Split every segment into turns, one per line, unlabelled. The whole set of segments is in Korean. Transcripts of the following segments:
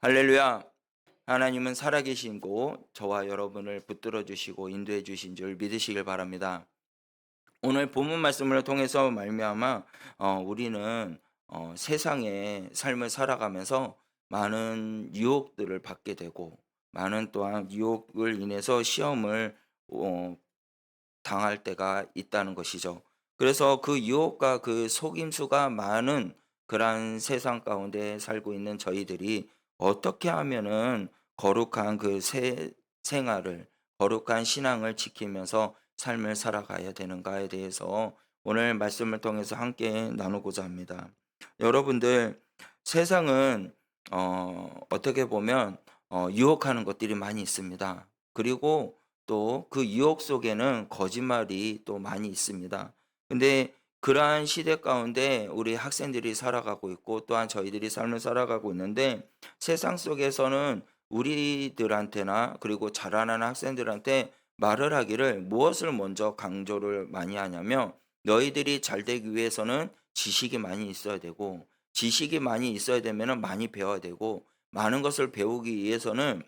할렐루야. 하나님은 살아계시고 저와 여러분을 붙들어 주시고 인도해 주신 줄 믿으시길 바랍니다. 오늘 본문 말씀을 통해서 말미암아 우리는 세상의 삶을 살아가면서 많은 유혹들을 받게 되고 많은 또한 유혹을 인해서 시험을 어, 당할 때가 있다는 것이죠. 그래서 그 유혹과 그 속임수가 많은 그러한 세상 가운데 살고 있는 저희들이 어떻게 하면은 거룩한 생활을, 거룩한 신앙을 지키면서 삶을 살아가야 되는가에 대해서 오늘 말씀을 통해서 함께 나누고자 합니다. 여러분들, 세상은 어떻게 보면 유혹하는 것들이 많이 있습니다. 그리고 또 그 유혹 속에는 거짓말이 또 많이 있습니다. 근데 그러한 시대 가운데 우리 학생들이 살아가고 있고 또한 저희들이 삶을 살아가고 있는데 세상 속에서는 우리들한테나 그리고 자라나는 학생들한테 말을 하기를 무엇을 먼저 강조를 많이 하냐면 너희들이 잘 되기 위해서는 지식이 많이 있어야 되고 지식이 많이 있어야 되면 많이 배워야 되고 많은 것을 배우기 위해서는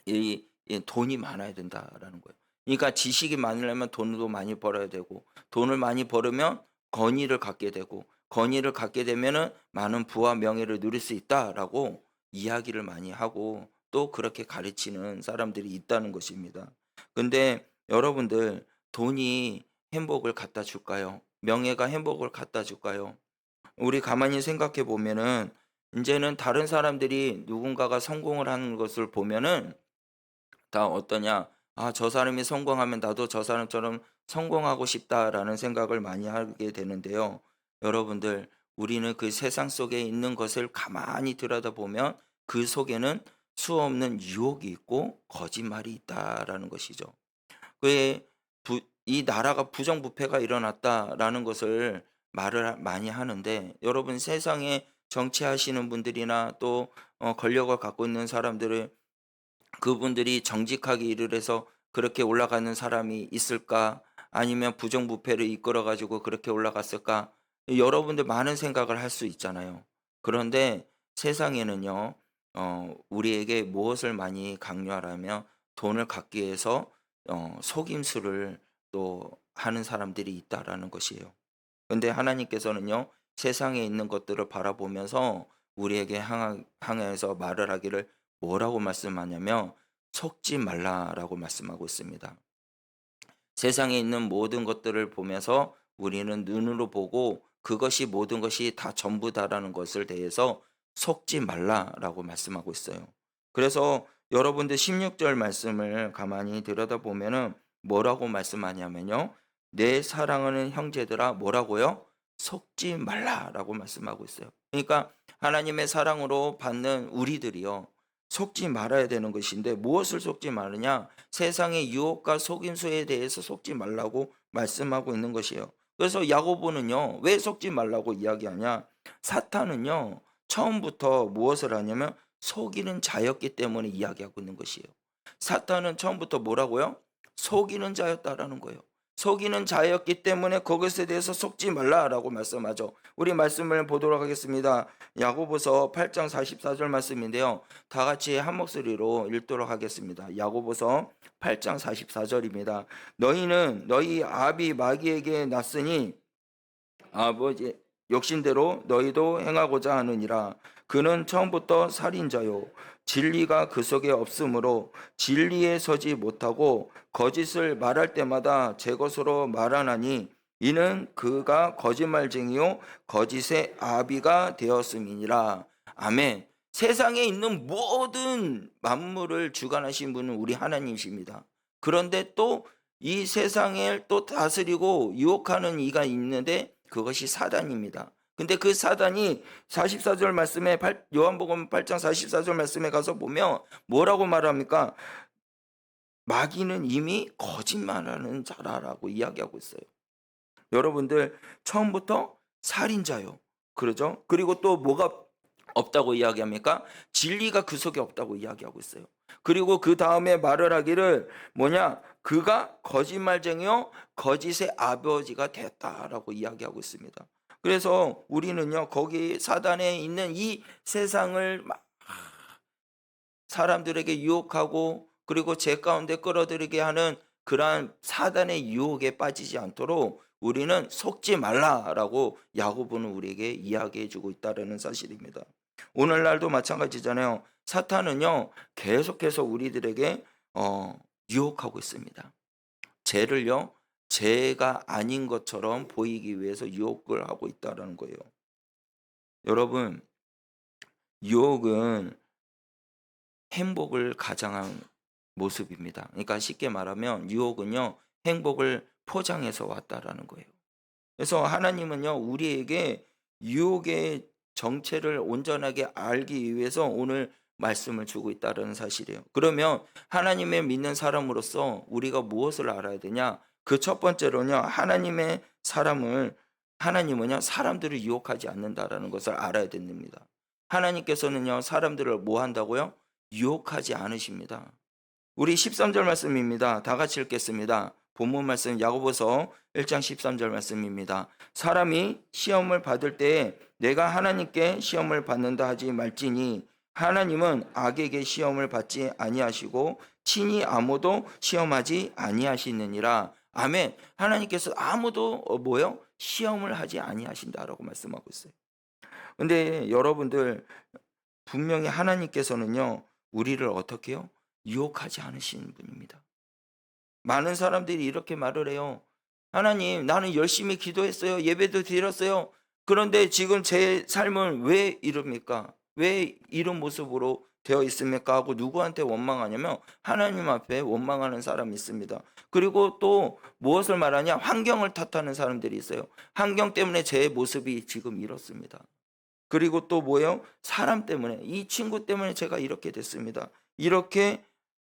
이 돈이 많아야 된다라는 거예요. 그러니까 지식이 많으려면 돈도 많이 벌어야 되고 돈을 많이 벌으면 권위를 갖게 되고 권위를 갖게 되면은 많은 부와 명예를 누릴 수 있다라고 이야기를 많이 하고 또 그렇게 가르치는 사람들이 있다는 것입니다. 근데 여러분들 돈이 행복을 갖다 줄까요? 명예가 행복을 갖다 줄까요? 우리 가만히 생각해 보면은 이제는 다른 사람들이 누군가가 성공을 하는 것을 보면은 다 어떠냐? '아 저 사람이 성공하면 나도 저 사람처럼 성공하고 싶다.'라는 생각을 많이 하게 되는데요. 여러분들 우리는 그 세상 속에 있는 것을 가만히 들여다보면 그 속에는 수없는 유혹이 있고 거짓말이 있다라는 것이죠. 그의 이 나라가 부정부패가 일어났다라는 것을 많이 하는데 여러분 세상에 정치하시는 분들이나 또 권력을 갖고 있는 사람들을 그분들이 정직하게 일을 해서 그렇게 올라가는 사람이 있을까? 아니면 부정부패를 이끌어 가지고 그렇게 올라갔을까? 여러분들 많은 생각을 할 수 있잖아요. 그런데 세상에는요. 우리에게 무엇을 많이 강요하라면 돈을 갖기 위해서 속임수를 또 하는 사람들이 있다라는 것이에요. 근데 하나님께서는요. 세상에 있는 것들을 바라보면서 우리에게 향해서 말을 하기를 뭐라고 말씀하냐면 속지 말라라고 말씀하고 있습니다. 세상에 있는 모든 것들을 보면서 우리는 눈으로 보고 그것이 모든 것이 다 전부다라는 것을 대해서 속지 말라라고 말씀하고 있어요. 그래서 여러분들 16절 말씀을 가만히 들여다보면은 뭐라고 말씀하냐면요. 내 사랑하는 형제들아 뭐라고요? 속지 말라라고 말씀하고 있어요. 그러니까 하나님의 사랑으로 받는 우리들이요. 속지 말아야 되는 것인데 무엇을 속지 말느냐? 세상의 유혹과 속임수에 대해서 속지 말라고 말씀하고 있는 것이에요. 그래서 야고보는요. 왜 속지 말라고 이야기하냐? 사탄은요. 처음부터 무엇을 하냐면 속이는 자였기 때문에 이야기하고 있는 것이에요. 사탄은 처음부터 뭐라고요? 속이는 자였다라는 거예요. 속이는 자였기 때문에 그것에 대해서 속지 말라라고 말씀하죠. 우리 말씀을 보도록 하겠습니다. 야고보서 8장 44절 말씀인데요. 다 같이 한 목소리로 읽도록 하겠습니다. 야고보서 8장 44절입니다. 너희는 너희 아비 마귀에게 났으니 아버지 욕심대로 너희도 행하고자 하느니라. 그는 처음부터 살인자요 진리가 그 속에 없으므로 진리에 서지 못하고 거짓을 말할 때마다 제 것으로 말하나니 이는 그가 거짓말쟁이요 거짓의 아비가 되었음이니라. 아멘. 세상에 있는 모든 만물을 주관하신 분은 우리 하나님이십니다. 그런데 또 이 세상을 또 다스리고 유혹하는 이가 있는데 그것이 사단입니다. 근데 그 사단이 44절 말씀에 요한복음 8장 44절 말씀에 가서 보면 뭐라고 말합니까? 마귀는 이미 거짓말하는 자라라고 이야기하고 있어요. 여러분들 처음부터 살인자요. 그러죠? 그리고 또 뭐가 없다고 이야기합니까? 진리가 그 속에 없다고 이야기하고 있어요. 그리고 그 다음에 말을 하기를 뭐냐? 그가 거짓말쟁이요 거짓의 아버지가 됐다라고 이야기하고 있습니다. 그래서 우리는요 거기 사단에 있는 이 세상을 사람들에게 유혹하고 그리고 죄 가운데 끌어들이게 하는 그러한 사단의 유혹에 빠지지 않도록 우리는 속지 말라라고 야고보는 우리에게 이야기해 주고 있다는 사실입니다. 오늘날도 마찬가지잖아요. 사탄은요 계속해서 우리들에게 유혹하고 있습니다. 죄를요 죄가 아닌 것처럼 보이기 위해서 유혹을 하고 있다는 거예요. 여러분, 유혹은 행복을 가장한 모습입니다. 그러니까 쉽게 말하면 유혹은요 행복을 포장해서 왔다라는 거예요. 그래서 하나님은요 우리에게 유혹의 정체를 온전하게 알기 위해서 오늘 말씀을 주고 있다는 사실이에요. 그러면 하나님의 믿는 사람으로서 우리가 무엇을 알아야 되냐? 그 첫 번째로는요 하나님은요 사람들을 유혹하지 않는다라는 것을 알아야 됩니다. 하나님께서는요 사람들을 뭐 한다고요? 유혹하지 않으십니다. 우리 13절 말씀입니다. 다 같이 읽겠습니다. 본문 말씀 야고보서 1장 13절 말씀입니다. 사람이 시험을 받을 때에 내가 하나님께 시험을 받는다 하지 말지니 하나님은 악에게 시험을 받지 아니하시고 친히 아무도 시험하지 아니하시느니라. 아멘. 하나님께서 아무도 시험을 하지 아니하신다라고 말씀하고 있어요. 근데 여러분들 분명히 하나님께서는요 우리를 어떻게 해요? 유혹하지 않으시는 분입니다. 많은 사람들이 이렇게 말을 해요. 하나님, 나는 열심히 기도했어요. 예배도 드렸어요. 그런데 지금 제 삶은 왜 이럽니까? 왜 이런 모습으로 되어 있습니까? 하고 누구한테 원망하냐면 하나님 앞에 원망하는 사람이 있습니다. 그리고 또 무엇을 말하냐? 환경을 탓하는 사람들이 있어요. 환경 때문에 제 모습이 지금 이렇습니다. 그리고 또 뭐예요? 사람 때문에, 이 친구 때문에 제가 이렇게 됐습니다. 이렇게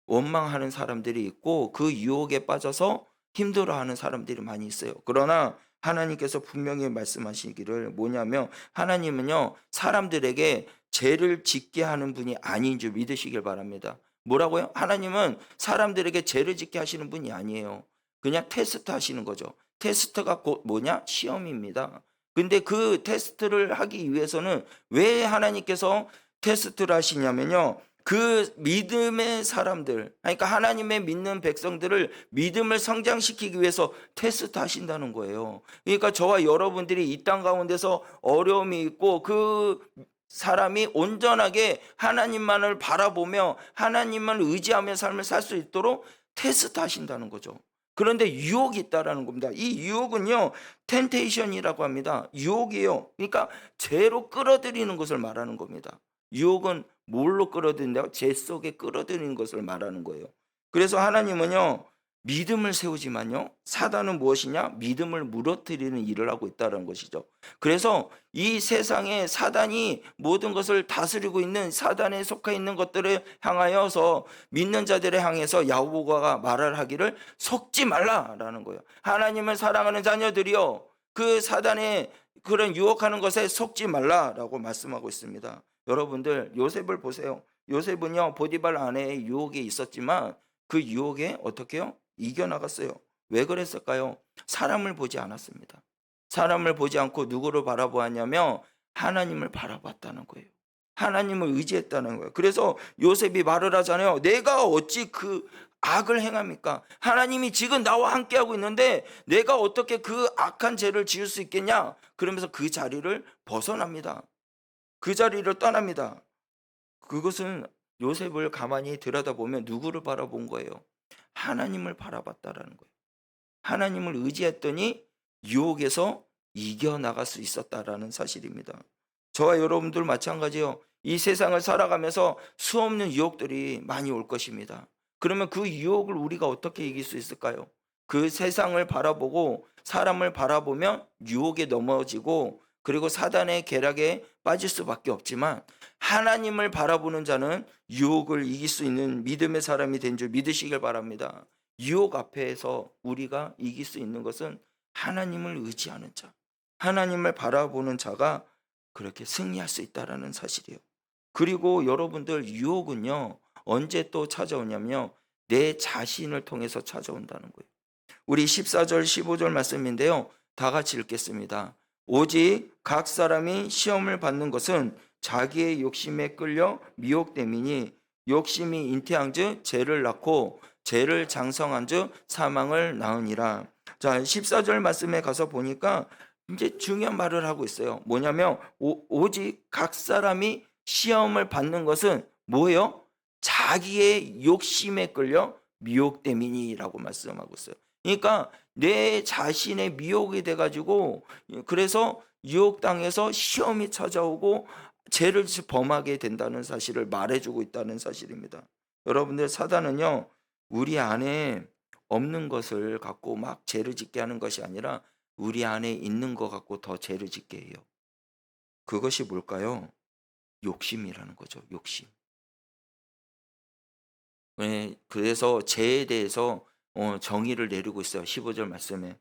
원망하는 사람들이 있고 그 유혹에 빠져서 힘들어하는 사람들이 많이 있어요. 그러나 하나님께서 분명히 말씀하시기를 뭐냐면 하나님은요 사람들에게 죄를 짓게 하는 분이 아닌 줄 믿으시길 바랍니다. 뭐라고요? 하나님은 사람들에게 죄를 짓게 하시는 분이 아니에요. 그냥 테스트 하시는 거죠. 테스트가 곧 뭐냐? 시험입니다. 근데 그 테스트를 하기 위해서는 왜 하나님께서 테스트를 하시냐면요 그 믿음의 사람들, 그러니까 하나님의 믿는 백성들을 믿음을 성장시키기 위해서 테스트 하신다는 거예요. 그러니까 저와 여러분들이 이 땅 가운데서 어려움이 있고 그 사람이 온전하게 하나님만을 바라보며 하나님만 의지하며 삶을 살 수 있도록 테스트 하신다는 거죠. 그런데 유혹이 있다라는 겁니다. 이 유혹은요 텐테이션이라고 합니다. 유혹이에요. 그러니까 죄로 끌어들이는 것을 말하는 겁니다. 유혹은 뭘로 끌어들인다고? 죄 속에 끌어들이는 것을 말하는 거예요. 그래서 하나님은요 믿음을 세우지만요 사단은 무엇이냐? 믿음을 무너뜨리는 일을 하고 있다는 것이죠. 그래서 이 세상에 사단이 모든 것을 다스리고 있는 사단에 속해 있는 것들을 향하여서 믿는 자들을 향해서 야고보가 말을 하기를 속지 말라라는 거예요. 하나님을 사랑하는 자녀들이요 그 사단의 그런 유혹하는 것에 속지 말라라고 말씀하고 있습니다. 여러분들 요셉을 보세요. 요셉은요 보디발 아내의 유혹에 있었지만 그 유혹에 어떻게 해요? 이겨나갔어요. 왜 그랬을까요? 사람을 보지 않았습니다. 사람을 보지 않고 누구를 바라보았냐면 하나님을 바라봤다는 거예요. 하나님을 의지했다는 거예요. 그래서 요셉이 말을 하잖아요. 내가 어찌 그 악을 행합니까? 하나님이 지금 나와 함께하고 있는데 내가 어떻게 그 악한 죄를 지을 수 있겠냐? 그러면서 그 자리를 벗어납니다. 그 자리를 떠납니다. 그것은 요셉을 가만히 들여다보면 누구를 바라본 거예요? 하나님을 바라봤다라는 거예요. 하나님을 의지했더니 유혹에서 이겨나갈 수 있었다라는 사실입니다. 저와 여러분들 마찬가지요. 이 세상을 살아가면서 수없는 유혹들이 많이 올 것입니다. 그러면 그 유혹을 우리가 어떻게 이길 수 있을까요? 그 세상을 바라보고 사람을 바라보면 유혹에 넘어지고 그리고 사단의 계략에 빠질 수밖에 없지만 하나님을 바라보는 자는 유혹을 이길 수 있는 믿음의 사람이 된 줄 믿으시길 바랍니다. 유혹 앞에서 우리가 이길 수 있는 것은 하나님을 의지하는 자, 하나님을 바라보는 자가 그렇게 승리할 수 있다는 사실이에요. 그리고 여러분들 유혹은요 언제 또 찾아오냐면요 내 자신을 통해서 찾아온다는 거예요. 우리 14절 15절 말씀인데요 다 같이 읽겠습니다. 오직 각 사람이 시험을 받는 것은 자기의 욕심에 끌려 미혹됨이니 욕심이 잉태한즉 죄를 낳고 죄를 장성한즉 사망을 낳으니라. 자, 14절 말씀에 가서 보니까 이제 중요한 말을 하고 있어요. 뭐냐면 오직 각 사람이 시험을 받는 것은 뭐예요? 자기의 욕심에 끌려 미혹됨이니라고 말씀하고 있어요. 그러니까 내 자신의 미혹이 돼가지고, 그래서 유혹당해서 시험이 찾아오고 죄를 범하게 된다는 사실을 말해주고 있다는 사실입니다. 여러분들, 사단은요, 우리 안에 없는 것을 갖고 막 죄를 짓게 하는 것이 아니라 우리 안에 있는 것 갖고 더 죄를 짓게 해요. 그것이 뭘까요? 욕심이라는 거죠. 욕심. 네, 그래서 죄에 대해서 정의를 내리고 있어요. 15절 말씀에.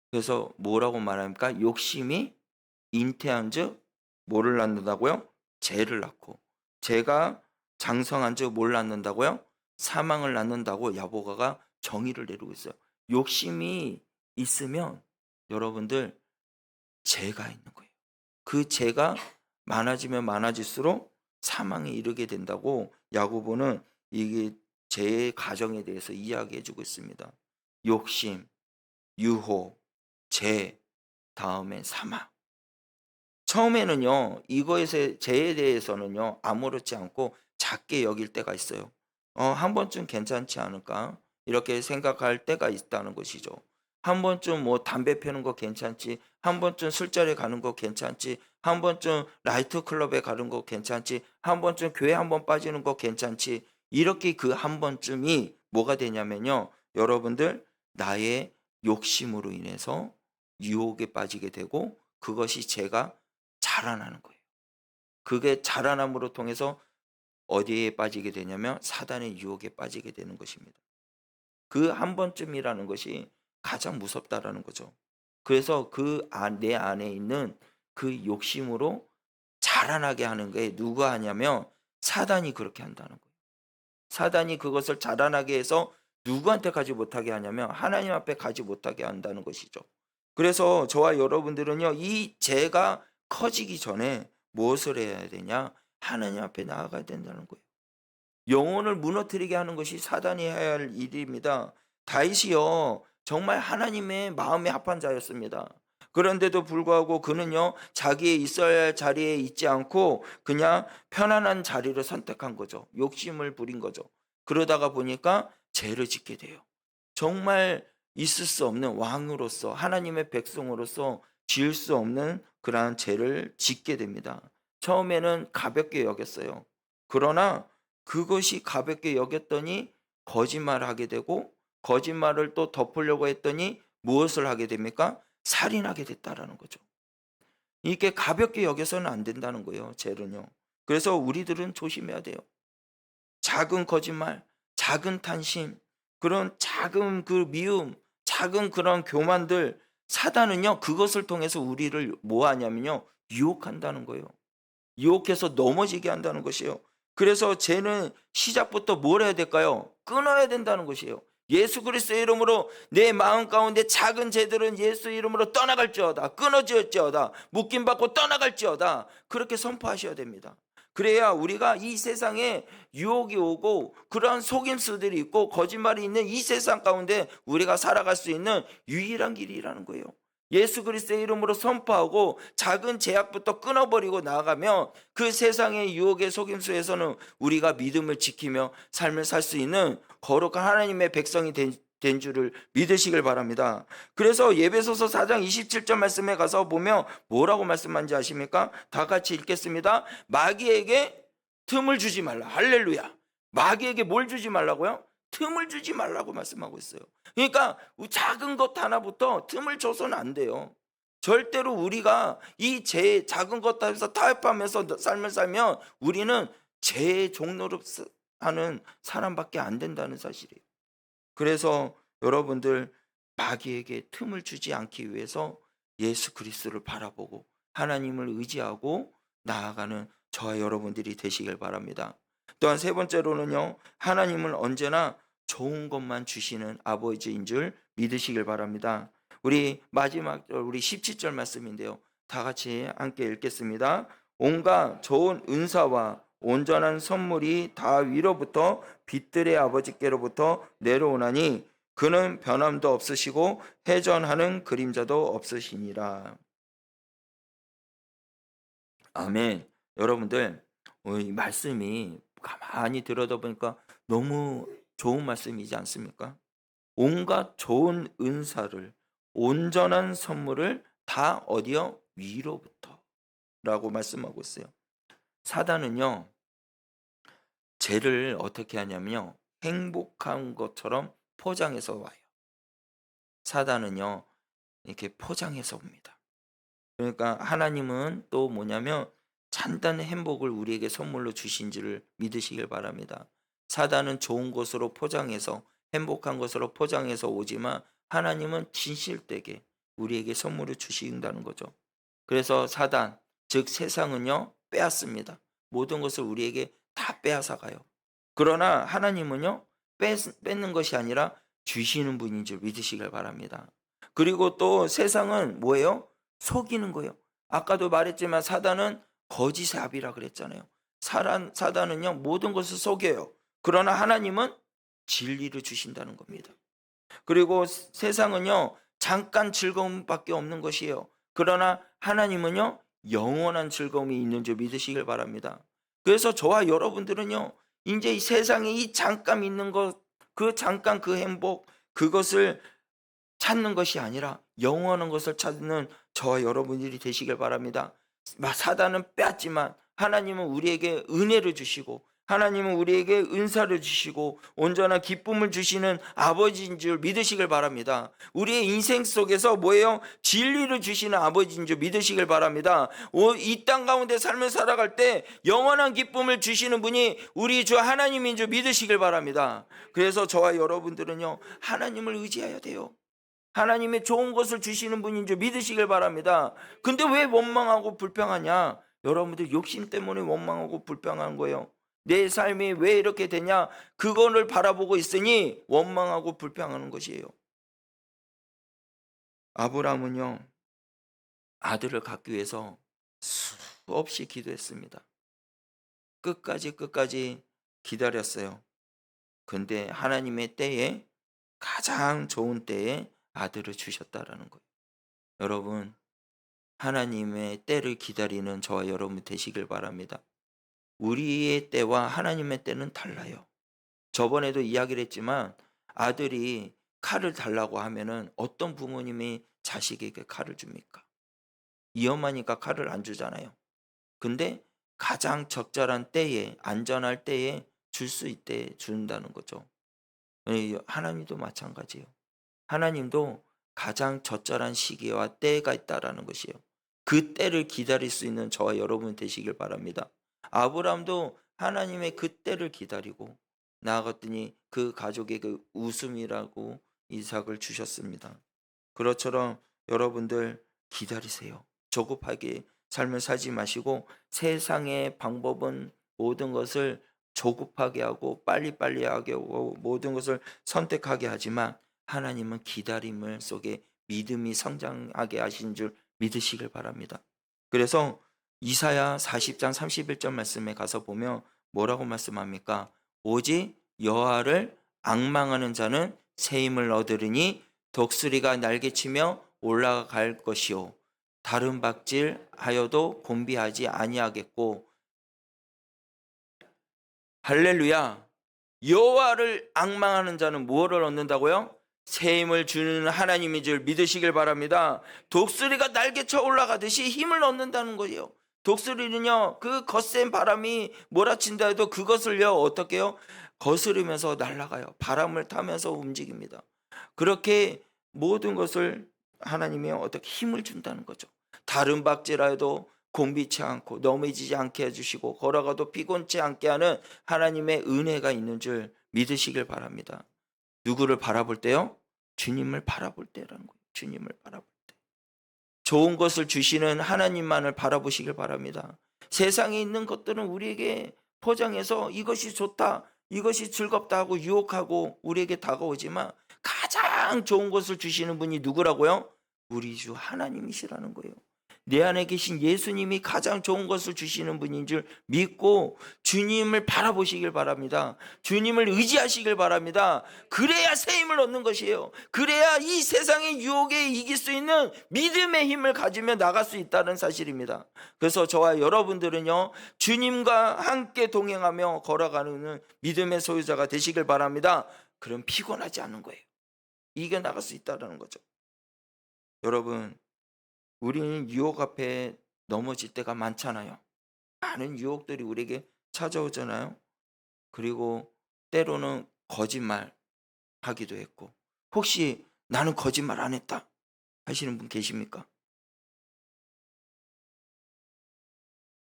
그래서 뭐라고 말합니까? 욕심이 잉태한즉 뭐를 낳는다고요? 죄를 낳고, 죄가 장성한즉 뭘 낳는다고요? 사망을 낳는다고 야고보가 정의를 내리고 있어요. 욕심이 있으면 여러분들 죄가 있는 거예요. 그 죄가 많아지면 많아질수록 사망에 이르게 된다고 야고보는 이게 죄의 가정에 대해서 이야기해 주고 있습니다. 욕심, 유혹, 죄, 다음에 사망. 처음에는요, 이거에 죄에 대해서는요, 아무렇지 않고 작게 여길 때가 있어요. 한 번쯤 괜찮지 않을까? 이렇게 생각할 때가 있다는 것이죠. 한 번쯤 뭐 담배 피우는 거 괜찮지? 한 번쯤 술자리 가는 거 괜찮지? 한 번쯤 라이트 클럽에 가는 거 괜찮지? 한 번쯤 교회 한 번 빠지는 거 괜찮지? 이렇게 그 한 번쯤이 뭐가 되냐면요, 여러분들, 나의 욕심으로 인해서 유혹에 빠지게 되고, 그것이 제가 자라나는 거예요. 그게 자라남으로 통해서 어디에 빠지게 되냐면 사단의 유혹에 빠지게 되는 것입니다. 그 한 번쯤이라는 것이 가장 무섭다라는 거죠. 그래서 내 안에 있는 그 욕심으로 자라나게 하는 게 누가 하냐면 사단이 그렇게 한다는 거예요. 사단이 그것을 자라나게 해서 누구한테 가지 못하게 하냐면 하나님 앞에 가지 못하게 한다는 것이죠. 그래서 저와 여러분들은요, 이 죄가 커지기 전에 무엇을 해야 되냐? 하나님 앞에 나아가야 된다는 거예요. 영혼을 무너뜨리게 하는 것이 사단이 해야 할 일입니다. 다윗이요, 정말 하나님의 마음에 합한 자였습니다. 그런데도 불구하고 그는요, 자기의 있어야 할 자리에 있지 않고 그냥 편안한 자리를 선택한 거죠. 욕심을 부린 거죠. 그러다가 보니까 죄를 짓게 돼요. 정말 있을 수 없는 왕으로서, 하나님의 백성으로서 지을 수 없는 그러한 죄를 짓게 됩니다. 처음에는 가볍게 여겼어요. 그러나 그것이 가볍게 여겼더니 거짓말을 하게 되고, 거짓말을 또 덮으려고 했더니 무엇을 하게 됩니까? 살인하게 됐다라는 거죠. 이게 가볍게 여겨서는 안 된다는 거예요, 죄는요. 그래서 우리들은 조심해야 돼요. 작은 거짓말, 작은 탄심, 그런 작은 그 미움, 작은 그런 교만들, 사단은요, 그것을 통해서 우리를 뭐 하냐면요, 유혹한다는 거예요. 유혹해서 넘어지게 한다는 것이에요. 그래서 죄는 시작부터 뭘 해야 될까요? 끊어야 된다는 것이에요. 예수 그리스도의 이름으로 내 마음 가운데 작은 죄들은 예수 이름으로 떠나갈지어다, 끊어질지어다, 묶임받고 떠나갈지어다, 그렇게 선포하셔야 됩니다. 그래야 우리가 이 세상에 유혹이 오고 그러한 속임수들이 있고 거짓말이 있는 이 세상 가운데 우리가 살아갈 수 있는 유일한 길이라는 거예요. 예수 그리스도의 이름으로 선포하고 작은 제약부터 끊어버리고 나아가면 그 세상의 유혹의 속임수에서는 우리가 믿음을 지키며 삶을 살 수 있는 거룩한 하나님의 백성이 된 줄을 믿으시길 바랍니다. 그래서 예배소서 4장 27절 말씀에 가서 보면 뭐라고 말씀한지 아십니까? 다 같이 읽겠습니다. 마귀에게 틈을 주지 말라. 할렐루야. 마귀에게 뭘 주지 말라고요? 틈을 주지 말라고 말씀하고 있어요. 그러니까 작은 것 하나부터 틈을 줘서는 안 돼요. 절대로 우리가 이 작은 것 하면서 타협하면서 삶을 살면 우리는 죄의 종로로 하는 사람밖에 안 된다는 사실이에요. 그래서 여러분들, 마귀에게 틈을 주지 않기 위해서 예수 그리스도를 바라보고 하나님을 의지하고 나아가는 저와 여러분들이 되시길 바랍니다. 또한 세 번째로는요, 하나님은 언제나 좋은 것만 주시는 아버지인 줄 믿으시길 바랍니다. 우리 마지막 우리 17절 말씀인데요, 다 같이 함께 읽겠습니다. 온갖 좋은 은사와 온전한 선물이 다 위로부터 빛들의 아버지께로부터 내려오나니 그는 변함도 없으시고 회전하는 그림자도 없으시니라. 아멘. 여러분들, 이 말씀이 가만히 들여다보니까 너무 좋은 말씀이지 않습니까? 온갖 좋은 은사를, 온전한 선물을 다 어디요? 위로부터 라고 말씀하고 있어요. 사단은요, 죄를 어떻게 하냐면요, 행복한 것처럼 포장해서 와요. 사단은요, 이렇게 포장해서 옵니다. 그러니까 하나님은 또 뭐냐면 잔단의 행복을 우리에게 선물로 주신지를 믿으시길 바랍니다. 사단은 좋은 것으로 포장해서, 행복한 것으로 포장해서 오지만 하나님은 진실되게 우리에게 선물을 주신다는 거죠. 그래서 사단, 즉 세상은요, 빼앗습니다. 모든 것을 우리에게 다 빼앗아 가요. 그러나 하나님은요, 뺏는 것이 아니라 주시는 분인 줄 믿으시길 바랍니다. 그리고 또 세상은 뭐예요? 속이는 거예요. 아까도 말했지만 사단은 거짓의 아비라 그랬잖아요. 사단은요, 모든 것을 속여요. 그러나 하나님은 진리를 주신다는 겁니다. 그리고 세상은요, 잠깐 즐거움밖에 없는 것이에요. 그러나 하나님은요, 영원한 즐거움이 있는 줄 믿으시길 바랍니다. 그래서 저와 여러분들은요, 이제 이 세상에 이 잠깐 있는 것, 그 잠깐 그 행복, 그것을 찾는 것이 아니라 영원한 것을 찾는 저와 여러분들이 되시길 바랍니다. 사단은 빼앗지만 하나님은 우리에게 은혜를 주시고, 하나님은 우리에게 은사를 주시고 온전한 기쁨을 주시는 아버지인 줄 믿으시길 바랍니다. 우리의 인생 속에서 뭐예요? 진리를 주시는 아버지인 줄 믿으시길 바랍니다. 이 땅 가운데 삶을 살아갈 때 영원한 기쁨을 주시는 분이 우리 주 하나님인 줄 믿으시길 바랍니다. 그래서 저와 여러분들은요, 하나님을 의지해야 돼요. 하나님의 좋은 것을 주시는 분인 줄 믿으시길 바랍니다. 근데 왜 원망하고 불평하냐? 여러분들 욕심 때문에 원망하고 불평하는 거예요. 내 삶이 왜 이렇게 되냐? 그거를 바라보고 있으니 원망하고 불평하는 것이에요. 아브라함은요, 아들을 갖기 위해서 수없이 기도했습니다. 끝까지 기다렸어요. 근데 하나님의 때에, 가장 좋은 때에 아들을 주셨다라는 거예요. 여러분, 하나님의 때를 기다리는 저와 여러분 되시길 바랍니다. 우리의 때와 하나님의 때는 달라요. 저번에도 이야기를 했지만 아들이 칼을 달라고 하면은 어떤 부모님이 자식에게 칼을 줍니까? 위험하니까 칼을 안 주잖아요. 근데 가장 적절한 때에, 안전할 때에 줄 수 있대 준다는 거죠. 하나님도 마찬가지예요. 하나님도 가장 적절한 시기와 때가 있다라는 것이에요. 그 때를 기다릴 수 있는 저와 여러분 되시길 바랍니다. 아브라함도 하나님의 그 때를 기다리고 나아갔더니 그 가족의 그 웃음이라고 이삭을 주셨습니다. 그것처럼 여러분들 기다리세요. 조급하게 삶을 살지 마시고 세상의 방법은 모든 것을 조급하게 하고 빨리빨리 하게 하고 모든 것을 선택하게 하지만 하나님은 기다림을 속에 믿음이 성장하게 하신 줄 믿으시길 바랍니다. 그래서 이사야 40장 31절 말씀에 가서 보면 뭐라고 말씀합니까? 오직 여호와를 앙망하는 자는 새 힘을 얻으리니 독수리가 날개치며 올라갈 것이요 다른 박질하여도 곤비하지 아니하겠고. 할렐루야. 여호와를 앙망하는 자는 무엇을 얻는다고요? 새 힘을 주는 하나님인 줄 믿으시길 바랍니다. 독수리가 날개쳐 올라가듯이 힘을 얻는다는 거예요. 독수리는요, 그 거센 바람이 몰아친다 해도 그것을요, 어떻게 해요? 거스르면서 날아가요. 바람을 타면서 움직입니다. 그렇게 모든 것을 하나님이 어떻게 힘을 준다는 거죠. 다른 박질하여도 곤비치 않고 넘어지지 않게 해주시고 걸어가도 피곤치 않게 하는 하나님의 은혜가 있는 줄 믿으시길 바랍니다. 누구를 바라볼 때요? 주님을 바라볼 때라는 거예요. 주님을 바라볼 때. 좋은 것을 주시는 하나님만을 바라보시길 바랍니다. 세상에 있는 것들은 우리에게 포장해서 이것이 좋다, 이것이 즐겁다 하고 유혹하고 우리에게 다가오지만 가장 좋은 것을 주시는 분이 누구라고요? 우리 주 하나님이시라는 거예요. 내 안에 계신 예수님이 가장 좋은 것을 주시는 분인 줄 믿고 주님을 바라보시길 바랍니다. 주님을 의지하시길 바랍니다. 그래야 새 힘을 얻는 것이에요. 그래야 이 세상의 유혹에 이길 수 있는 믿음의 힘을 가지며 나갈 수 있다는 사실입니다. 그래서 저와 여러분들은요, 주님과 함께 동행하며 걸어가는 믿음의 소유자가 되시길 바랍니다. 그럼 피곤하지 않은 거예요. 이겨나갈 수 있다는 거죠. 여러분, 우리는 유혹 앞에 넘어질 때가 많잖아요. 많은 유혹들이 우리에게 찾아오잖아요. 그리고 때로는 거짓말 하기도 했고, 혹시 나는 거짓말 안 했다 하시는 분 계십니까?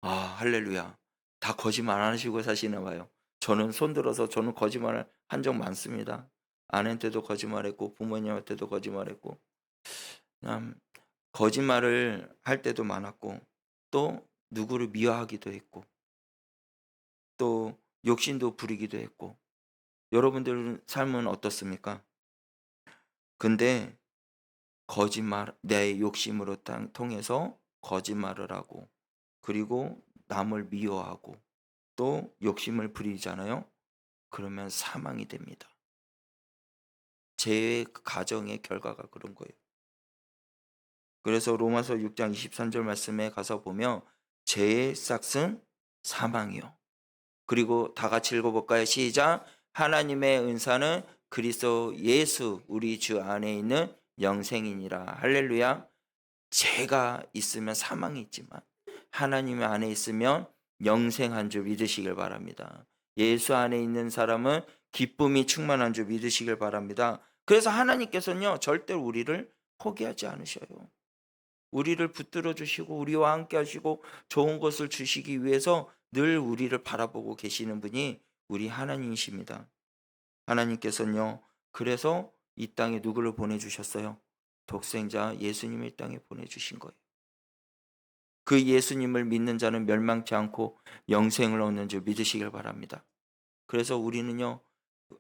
아, 할렐루야. 다 거짓말 안 하시고 사시나 봐요. 저는 손들어서 저는 거짓말을 한 적 많습니다. 아내한테도 거짓말했고 부모님한테도 거짓말했고, 음, 거짓말을 할 때도 많았고, 또 누구를 미워하기도 했고, 또 욕심도 부리기도 했고. 여러분들 삶은 어떻습니까? 근데 거짓말, 내 욕심으로 통해서 거짓말을 하고, 그리고 남을 미워하고 또 욕심을 부리잖아요. 그러면 사망이 됩니다. 제 가정의 결과가 그런 거예요. 그래서 로마서 6장 23절 말씀에 가서 보면 죄의 싹은 사망이요. 그리고 다 같이 읽어볼까요? 시작. 하나님의 은사는 그리스도 예수 우리 주 안에 있는 영생이니라. 할렐루야. 죄가 있으면 사망이 있지만 하나님 안에 있으면 영생한 줄 믿으시길 바랍니다. 예수 안에 있는 사람은 기쁨이 충만한 줄 믿으시길 바랍니다. 그래서 하나님께서는요, 절대로 우리를 포기하지 않으셔요. 우리를 붙들어 주시고 우리와 함께 하시고 좋은 것을 주시기 위해서 늘 우리를 바라보고 계시는 분이 우리 하나님이십니다. 하나님께서는요, 그래서 이 땅에 누구를 보내주셨어요? 독생자 예수님을 이 땅에 보내주신 거예요. 그 예수님을 믿는 자는 멸망치 않고 영생을 얻는 줄 믿으시길 바랍니다. 그래서 우리는요,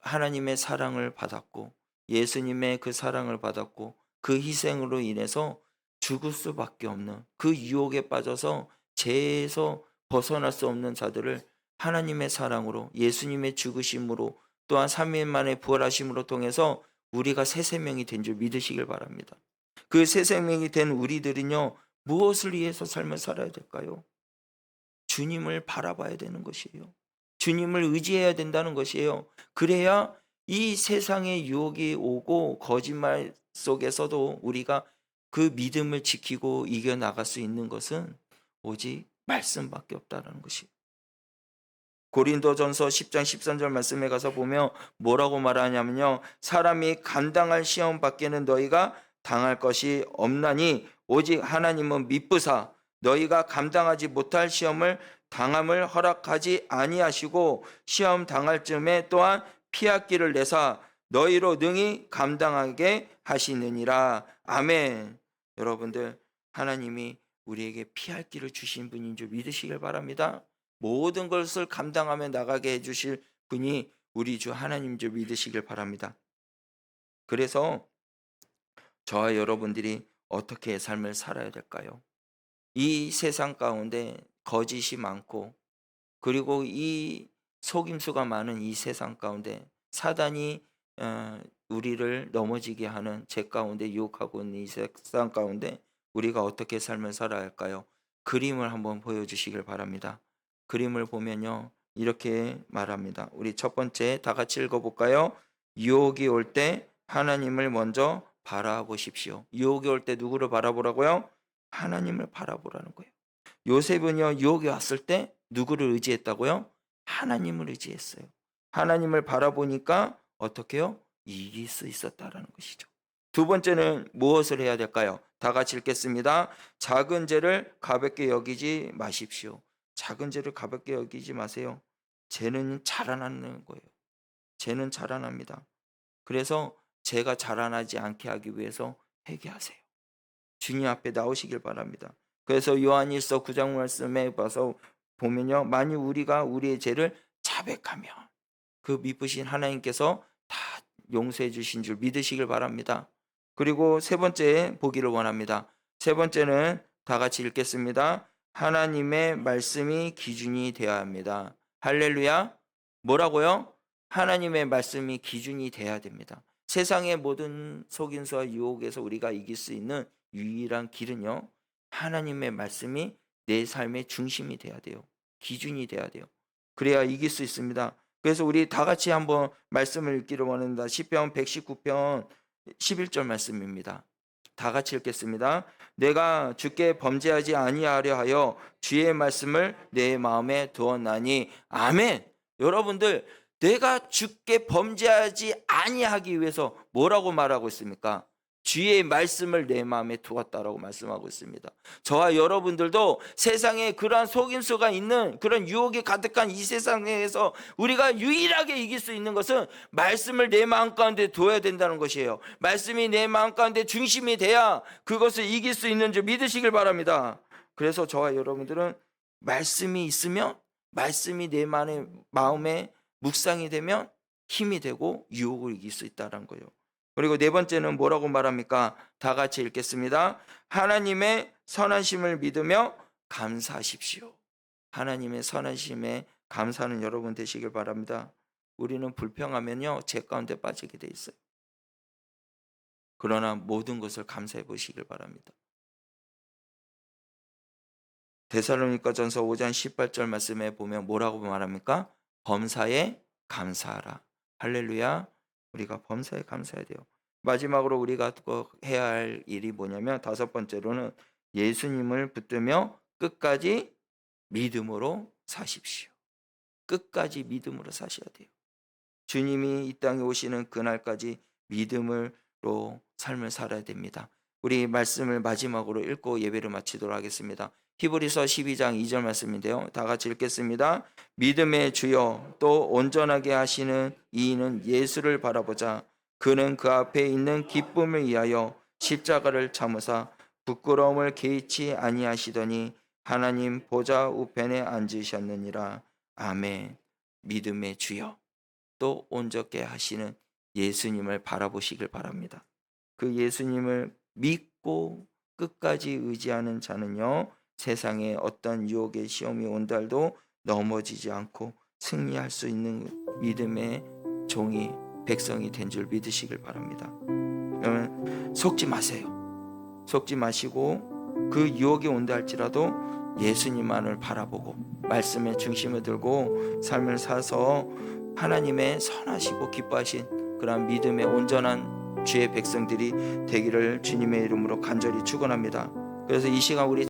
하나님의 사랑을 받았고 예수님의 그 사랑을 받았고 그 희생으로 인해서 죽을 수밖에 없는 그 유혹에 빠져서 죄에서 벗어날 수 없는 자들을 하나님의 사랑으로 예수님의 죽으심으로 또한 3일 만에 부활하심으로 통해서 우리가 새 생명이 된 줄 믿으시길 바랍니다. 그 새 생명이 된 우리들은요, 무엇을 위해서 삶을 살아야 될까요? 주님을 바라봐야 되는 것이에요. 주님을 의지해야 된다는 것이에요. 그래야 이 세상의 유혹이 오고 거짓말 속에서도 우리가 그 믿음을 지키고 이겨나갈 수 있는 것은 오직 말씀밖에 없다는 것이에요. 고린도전서 10장 13절 말씀에 가서 보면 뭐라고 말하냐면요, 사람이 감당할 시험 밖에는 너희가 당할 것이 없나니 오직 하나님은 미쁘사 너희가 감당하지 못할 시험을 당함을 허락하지 아니하시고 시험 당할 쯤에 또한 피할 길을 내사 너희로 능히 감당하게 하시느니라. 아멘. 여러분들, 하나님이 우리에게 피할 길을 주신 분인 줄 믿으시길 바랍니다. 모든 것을 감당하며 나가게 해주실 분이 우리 주 하나님 줄 믿으시길 바랍니다. 그래서 저와 여러분들이 어떻게 삶을 살아야 될까요? 이 세상 가운데 거짓이 많고, 그리고 이 속임수가 많은 이 세상 가운데 사단이 우리를 넘어지게 하는 죄 가운데 유혹하고 있는 이 세상 가운데 우리가 어떻게 삶을 살아야 할까요? 그림을 한번 보여주시길 바랍니다. 그림을 보면요, 이렇게 말합니다. 우리 첫 번째 다 같이 읽어볼까요? 유혹이 올 때 하나님을 먼저 바라보십시오. 유혹이 올 때 누구를 바라보라고요? 하나님을 바라보라는 거예요. 요셉은요, 유혹이 왔을 때 누구를 의지했다고요? 하나님을 의지했어요. 하나님을 바라보니까 어떻게 해요? 이길 수 있었다라는 것이죠. 두 번째는 무엇을 해야 될까요? 다 같이 읽겠습니다. 작은 죄를 가볍게 여기지 마십시오. 작은 죄를 가볍게 여기지 마세요. 죄는 자라나는 거예요. 죄는 자라납니다. 그래서 죄가 자라나지 않게 하기 위해서 회개하세요. 주님 앞에 나오시길 바랍니다. 그래서 요한일서 9장 말씀에 봐서 보면요, 만일 우리가 우리의 죄를 자백하면 그 미쁘신 하나님께서 다 용서해 주신 줄 믿으시길 바랍니다. 그리고 세 번째 보기를 원합니다. 세 번째는 다 같이 읽겠습니다. 하나님의 말씀이 기준이 되어야 합니다. 할렐루야. 뭐라고요? 하나님의 말씀이 기준이 돼야 됩니다. 세상의 모든 속임수와 유혹에서 우리가 이길 수 있는 유일한 길은요, 하나님의 말씀이 내 삶의 중심이 돼야 돼요. 기준이 돼야 돼요. 그래야 이길 수 있습니다. 그래서 우리 다 같이 한번 말씀을 읽기를 원합니다. 시편 119편 11절 말씀입니다. 다 같이 읽겠습니다. 내가 주께 범죄하지 아니하려 하여 주의 말씀을 내 마음에 두었나니. 아멘. 여러분들, 내가 주께 범죄하지 아니하기 위해서 뭐라고 말하고 있습니까? 주의 말씀을 내 마음에 두었다라고 말씀하고 있습니다. 저와 여러분들도 세상에 그러한 속임수가 있는, 그런 유혹이 가득한 이 세상에서 우리가 유일하게 이길 수 있는 것은 말씀을 내 마음 가운데 두어야 된다는 것이에요. 말씀이 내 마음 가운데 중심이 돼야 그것을 이길 수 있는 줄 믿으시길 바랍니다. 그래서 저와 여러분들은 말씀이 있으면, 말씀이 내 마음에 묵상이 되면 힘이 되고 유혹을 이길 수 있다는 거예요. 그리고 네 번째는 뭐라고 말합니까? 다 같이 읽겠습니다. 하나님의 선하심을 믿으며 감사하십시오. 하나님의 선하심에 감사하는 여러분 되시길 바랍니다. 우리는 불평하면요, 죄 가운데 빠지게 돼 있어요. 그러나 모든 것을 감사해 보시길 바랍니다. 데살로니가전서 5장 18절 말씀에 보면 뭐라고 말합니까? 범사에 감사하라. 할렐루야. 우리가 범사에 감사해야 돼요. 마지막으로 우리가 해야 할 일이 뭐냐면, 다섯 번째로는 예수님을 붙들며 끝까지 믿음으로 사십시오. 끝까지 믿음으로 사셔야 돼요. 주님이 이 땅에 오시는 그날까지 믿음으로 삶을 살아야 됩니다. 우리 말씀을 마지막으로 읽고 예배를 마치도록 하겠습니다. 히브리서 12장 2절 말씀인데요, 다 같이 읽겠습니다. 믿음의 주여 또 온전하게 하시는 이는 예수를 바라보자. 그는 그 앞에 있는 기쁨을 위하여 십자가를 참으사 부끄러움을 개의치 아니하시더니 하나님 보좌 우편에 앉으셨느니라. 아멘. 믿음의 주여 또 온전케 하시는 예수님을 바라보시길 바랍니다. 그 예수님을 믿고 끝까지 의지하는 자는요, 세상에 어떤 유혹의 시험이 온달도 넘어지지 않고 승리할 수 있는 믿음의 종이, 백성이 된 줄 믿으시길 바랍니다. 그러면 속지 마세요. 속지 마시고 그 유혹이 온다 할지라도 예수님만을 바라보고 말씀의 중심을 들고 삶을 사서 하나님의 선하시고 기뻐하신 그러한 믿음의 온전한 주의 백성들이 되기를 주님의 이름으로 간절히 축원합니다. 그래서 이 시간 우리